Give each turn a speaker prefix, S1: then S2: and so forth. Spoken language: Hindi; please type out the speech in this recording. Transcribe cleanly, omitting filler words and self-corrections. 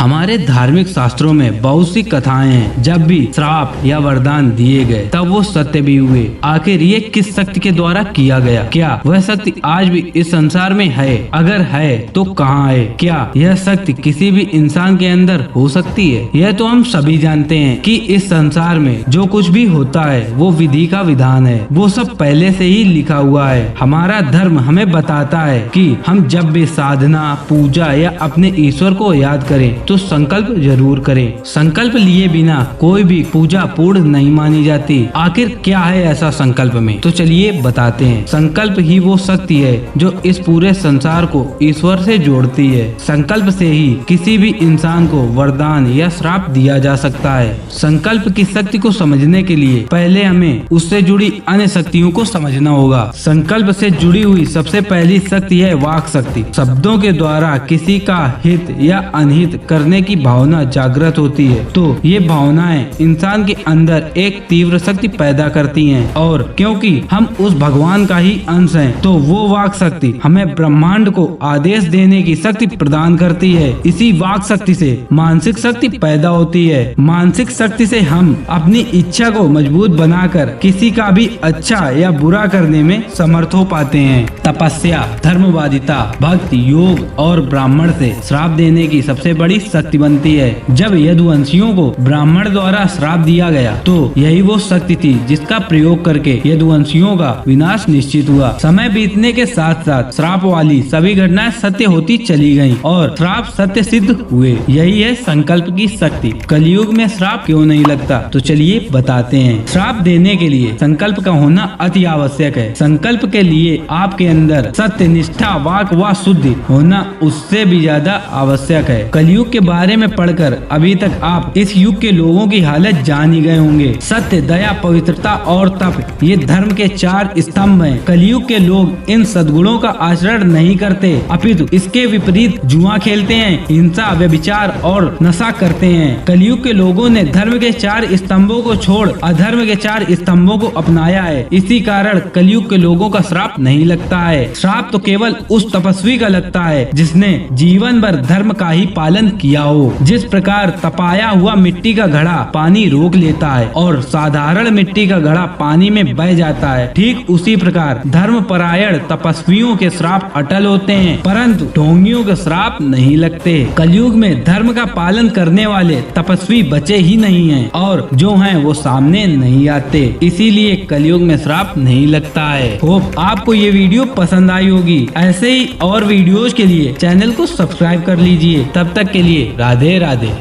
S1: हमारे धार्मिक शास्त्रों में बहुत सी कथाएं हैं। जब भी श्राप या वरदान दिए गए तब वो सत्य भी हुए। आखिर ये किस शक्ति के द्वारा किया गया? क्या वह शक्ति आज भी इस संसार में है? अगर है तो कहाँ है? क्या यह शक्ति किसी भी इंसान के अंदर हो सकती है? यह तो हम सभी जानते हैं कि इस संसार में जो कुछ भी होता है वो विधि का विधान है। वो सब पहले से ही लिखा हुआ है। हमारा धर्म हमें बताता है कि हम जब भी साधना, पूजा या अपने ईश्वर को याद करें तो संकल्प जरूर करें। संकल्प लिए बिना कोई भी पूजा पूर्ण नहीं मानी जाती। आखिर क्या है ऐसा संकल्प में? तो चलिए बताते हैं। संकल्प ही वो शक्ति है जो इस पूरे संसार को ईश्वर से जोड़ती है। संकल्प से ही किसी भी इंसान को वरदान या श्राप दिया जा सकता है। संकल्प की शक्ति को समझने के लिए पहले हमें उससे जुड़ी अन्य शक्तियों को समझना होगा। संकल्प से जुड़ी हुई सबसे पहली शक्ति है वाक शक्ति। शब्दों के द्वारा किसी का हित या अनहित करने की भावना जागृत होती है तो ये भावनाएं इंसान के अंदर एक तीव्र शक्ति पैदा करती हैं। और क्योंकि हम उस भगवान का ही अंश हैं तो वो वाक शक्ति हमें ब्रह्मांड को आदेश देने की शक्ति प्रदान करती है। इसी वाक शक्ति से मानसिक शक्ति पैदा होती है। मानसिक शक्ति से हम अपनी इच्छा को मजबूत बनाकर किसी का भी अच्छा या बुरा करने में समर्थ हो पाते हैं। तपस्या, धर्मवादिता, भक्ति, योग और ब्राह्मण से श्राप देने की सबसे बड़ी शक्ति बनती है। जब यदुवंशियों को ब्राह्मण द्वारा श्राप दिया गया तो यही वो शक्ति थी जिसका प्रयोग करके यदुवंशियों का विनाश निश्चित हुआ। समय बीतने के साथ साथ श्राप वाली सभी घटनाएं सत्य होती चली गयी और श्राप सत्य सिद्ध हुए। यही है संकल्प की शक्ति। कलयुग में श्राप क्यों नहीं लगता? तो चलिए बताते हैं। श्राप देने के लिए संकल्प का होना अति आवश्यक है। संकल्प के लिए आपके अंदर सत्य, निष्ठा, वाक व शुद्धि होना उससे भी ज्यादा आवश्यक है। कलयुग के बारे में पढ़कर अभी तक आप इस युग के लोगों की हालत जान ही गए होंगे। सत्य, दया, पवित्रता और तप ये धर्म के चार स्तंभ हैं। कलयुग के लोग इन सद्गुणों का आचरण नहीं करते अपितु इसके विपरीत जुआ खेलते हैं, हिंसा, व्यभिचार और नशा करते हैं। कलयुग के लोगों ने धर्म के चार स्तंभों को छोड़ अधर्म के चार स्तंभों को अपनाया है। इसी कारण कलयुग के लोगों का श्राप नहीं लगता है। श्राप तो केवल उस तपस्वी का लगता है जिसने जीवन भर धर्म का ही पालन किया हो। जिस प्रकार तपाया हुआ मिट्टी का घड़ा पानी रोक लेता है और साधारण मिट्टी का घड़ा पानी में बह जाता है, ठीक उसी प्रकार धर्म परायण तपस्वियों के श्राप अटल होते हैं परंतु ढोंगियों के श्राप नहीं लगते। कलयुग में धर्म का पालन करने वाले तपस्वी बचे ही नहीं हैं और जो हैं वो सामने नहीं आते। इसीलिए कलयुग में श्राप नहीं लगता है। होप आपको ये वीडियो पसंद आई होगी। ऐसे ही और वीडियोज के लिए चैनल को सब्सक्राइब कर लीजिए। तब तक के लिए राधे राधे।